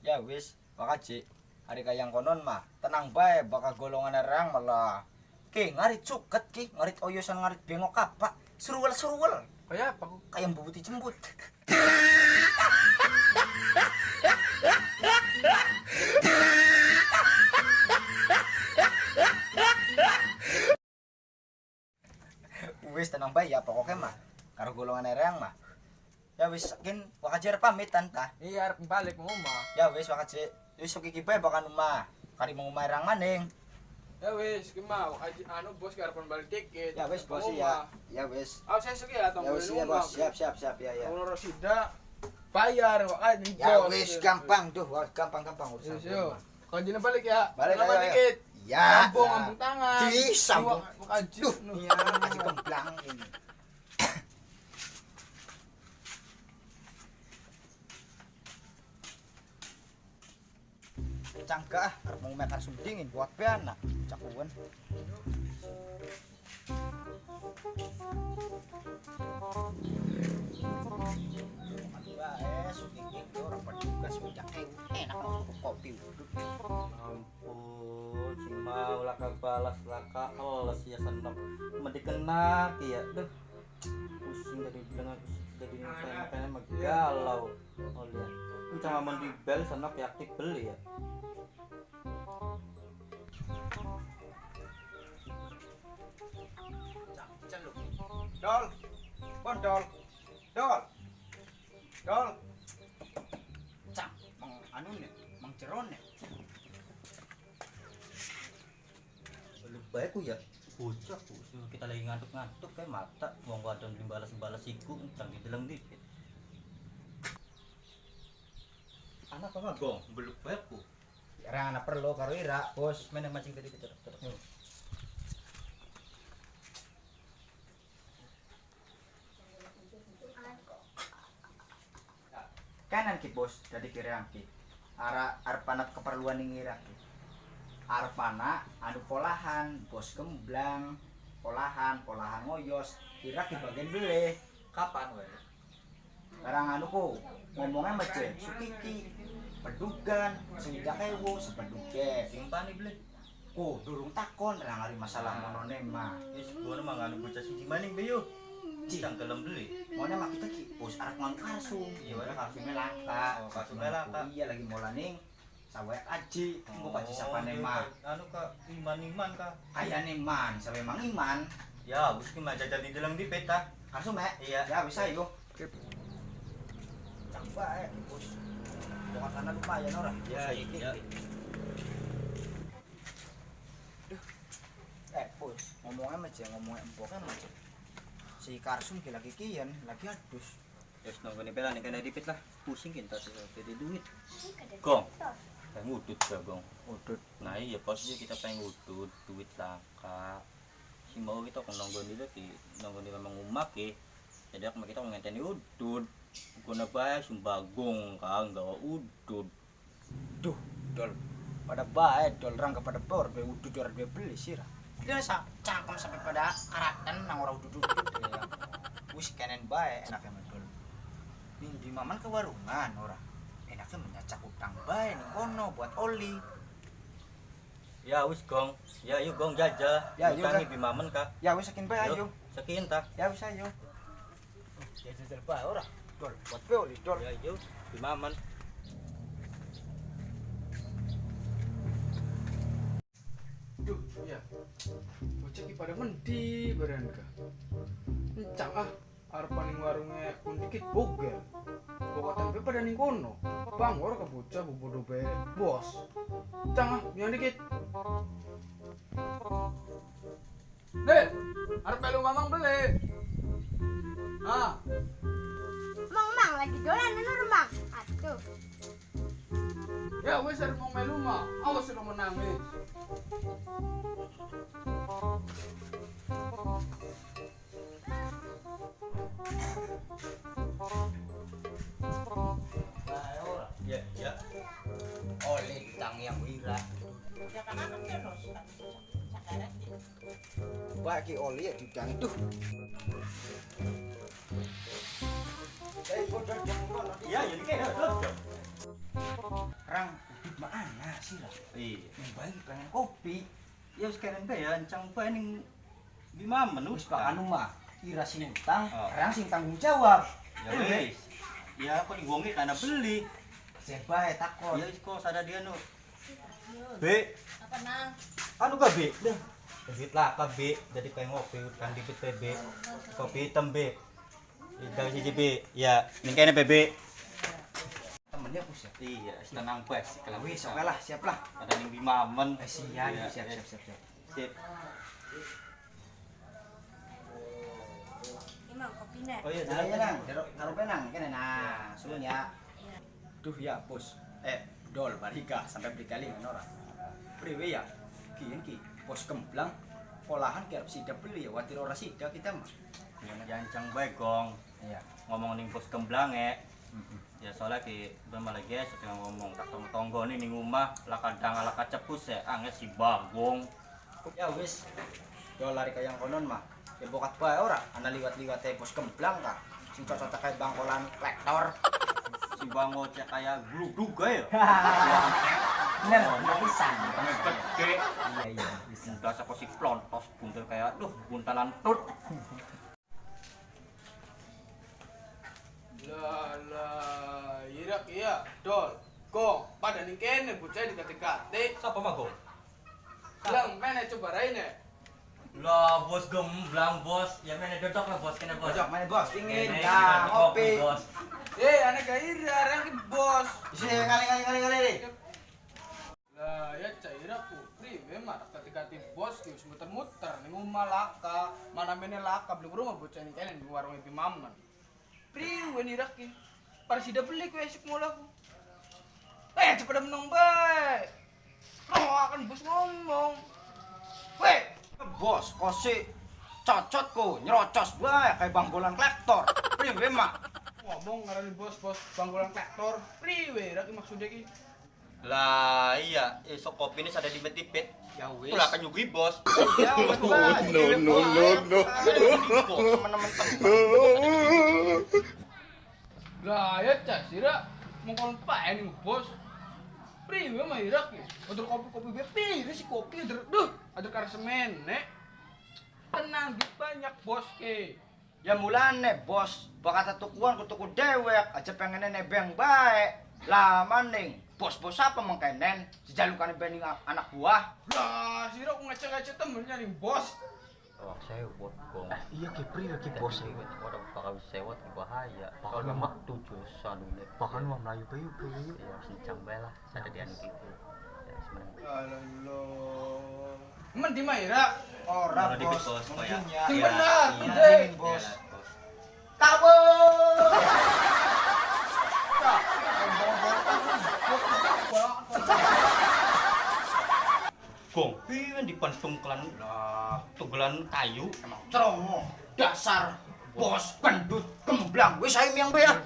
Ya wis, makasih. Hari kayang konon mah, tenang bae bakal golongan erang malah. Ki, ngarit cuket ki, ngarit oyosan ngarit bengok apa? Suruwel-suruwel. Kayak apa kok? Kayak bubuti jembut. Wis tenang bae ya pokoknya mah. Karo golongan erang mah. Ya wis sakin wakajer pamit tanta. Iya arep balik mau omah. Ya wis wakajer. Wis iki bae bakal omah. Kari mau omah erang maning. Ya wis, ki mau anu bos karepan balik tiket. Ya wis bos ya. Ya wis. Aw saya suki ya Ya wis ya bos. Siap ya ya. Kalau Rosida bayar kok nih Ya wis gampang tuh, gampang urusan. Yo. Kalau jina balik ya. Balik Kenapa ya. dikit? Ya. Ambung tangan. Disambung. Makaji. Duh, iya kasih kemplang ini. Cangga arep mau makan sup dingin buat piana. Cakuan. Kopi. Ampun, si mau laka balas laka les ya senep mendikena ya. Duh. Pusing dari bilang aku jadi makanya galau. Oh lihat. Cuma mandi bel senep ya aktif beli ya. Dol. Bon dol. Dol. Dol. Cang, anu nih, mang ceron nih. Belum baik ku ya. Bocah ku kita lagi ngantuk-ngantuk kayak mata wong wadon dimbalas-balas iku entang dideleng dikit. Anak apa gong? Belum baik ku. Ira anak perlu karo ira, bos meneng mancing tadi terus. Kanan ki bos, dari kiri ki. Arpanat keperluan ning ira ki. Arpana anu polahan, bos gemblang, polahan ngoyos, ira ki bagian beli. Kapan wae? Barang anu ku, ngomongnya macam sukiki, pedugan, senjak ewo, sepeduge. Simpani beli. Oh, durung takon, orang hari masalah monone mah. Wis gua mah nganu bocah siji maning be yo. Cang kelem beli. Mone mah kita ki, bos arep nganu karsung. Iya, Iya, karsungnya langka. Oh, karsungnya langka. Iya, lagi molaning sawek aji. Engko paci sapane mah. Anu ka iman-iman ka. Ayane man, sawe mang iman. Ya, wis ki mah jajan di dalam di peta. Karsung mek. Iya. Ya bisa yo. Cang bae, bos. Bukan tanah lumayan ora. Ya, iya. Bos, ngomongnya macam ngomongnya empoknya macam si karsung ki lagi kian, lagi adus. Terus nunggu nih pelan kena dipit lah. Pusing kita sih jadi duit. Gong. Pengen udut ya, Gong. Udut. Nah, iya posnya kita pengen udut duit langka. Si mau kita kok nunggu dulu ki nunggu di memang umak ki. Jadi aku kita ngenteni udut. Guna bae sumbagong kang gawa udut. Duh, dol. Pada baik dol rangka pada bor be udut ora be beli sih. Dia cangkem sampai pada aratan nang ora udut ya. Wis kenen bae enaknya medol. Ning di maman ke warungan ora. Enaknya menyacak utang bae ning kono buat oli. Ya wis Gong. Ya yuk Gong jajah. Ya, yuk, Utangi Kak. bimamen ka. Ya wis sakin bae ayo. Sekian ta. Ya wis ayo. Ya jajal bae ora. Dol, buat be oli dol. Ya yuk bimamen. Duh, iya. Bocah ki pada mendi badan ka. Encang arep ning warunge pun dikit bogel. Pokoknya be pada ning kono. Bang, ora ka bocah bobodo be bos. Encang biar dikit. Nih, arep melu mamang beli. Mang lagi dolanan ora mang. Atuh. Ya wis arep mau melu mah. Awas sudah menangis. Ya, ya. Oli utang yang wira. Bagi oli ya didang tuh. Ya, jadi kayak Rang sirah. Iya. Baik pengen kopi. Ya sekarang bae ya encang bae ning Bimamen Wis pak anu mah ira sing utang, Oh. orang sing tanggung jawab. Ya wis. Ya aku diwongi karena beli. Saya bae takon. Ya wis kok sada dia nu. B. Apa nang? Anu ka B? Dah. Debit lah ka B. Jadi pengen ngopi kan debit B. Kopi hitam B. Dari siji B. Ya, ning kene BB. Temennya pusat. Iya, tenang bae sih kalau Wis oke lah, siap lah. ada ning Bimamen. Siap, Iya, siap, iya. siap. Sip. Imang kopi nek. Oh iya, Nah, iya nang, taruh penang kene nah, sulun ya. Iya. Duh ya, bos. Dol barika sampai berkali dengan orang. Priwe ya? Ki, bos kemblang olahan kerep sida beli ya, watir ora sida kita mah. Ya encang bae gong. Iya. Ngomong ning bos kemblang ya soalnya ki malah guys sedang ngomong tak tonggo nih ning omah lah kadang ala kacepus ya anget si bagong. Ya wis. Dol lari kayang konon mah. Ya bokat bae ora, ana liwat-liwat bos kemblang ka. Sing cocok kayak bangkolan klektor. Si bango cek kayak gludug ya. Bener, pisan. Gede. Iya. Biasa kok si plontos buntel kayak buntalan tut. Lah, irak iya, dol. Gong, pada ning kene bocah dikate-kate. Siapa mah gong? Lang, mana coba raine. Lah bos gemblang bos. Ya mana dodok lah bos kena bos. Bojok mana bos? Pingin Kene, ya kita ngopi. bos. Anak gairah, orang ki bos. Isi kali. Lah, ya cair aku. Memang kate-kate bos ki wis muter-muter ning omah laka. Mana mene laka beli rumah bocah ning kene di warung Bimamen. Priwe irak ki? Para sida beli ku esuk mulaku. Cepet menang bae. Akan bos ngomong. Weh, Bos, kosi cocot ku nyerocos bae kayak bangkolan klektor. Priwe mak? ngomong ngarani bos bangkulan klektor. Priwe irak ki maksudnya ki? Lah iya, esok kopi ini ada di metipet. Ya wis. Itulah kan nyugui bos. Ya wis bae. No. Teman-teman. Lah ya cah sira mongkon pae ning bos. Priwe mah irak ki? Untuk kopi-kopi be pire sih kopi ada karsemen nek. Tenang di banyak bos ke. Ya mulane bos, bakat tukuan ku tuku dewek aja pengen nebeng bae. Lah maning bos-bos apa mengkenen sejalukane bening anak buah. Lah sira ku ngecek-ngecek temennya ning bos. Oh, sewot gong. Iya ki priwe ki bos. Orang bakal sewot bahaya. Kalau memang tujuh sanunya. Bahkan mau melayu bayu priwe. Ya sencang bae lah, sada di anu gitu. Ya sebenarnya. Alallah. Men di mah ira? Ora Ora dikit, bos, bos, mungkinnya. Sing Iya, bener, iya. gede. Bos. Iya, bos. Kabur. Gong, piye dipentung kelan lah, tugelan kayu. Emang ceromo dasar bos pendut kemblang wis ae miang be ya.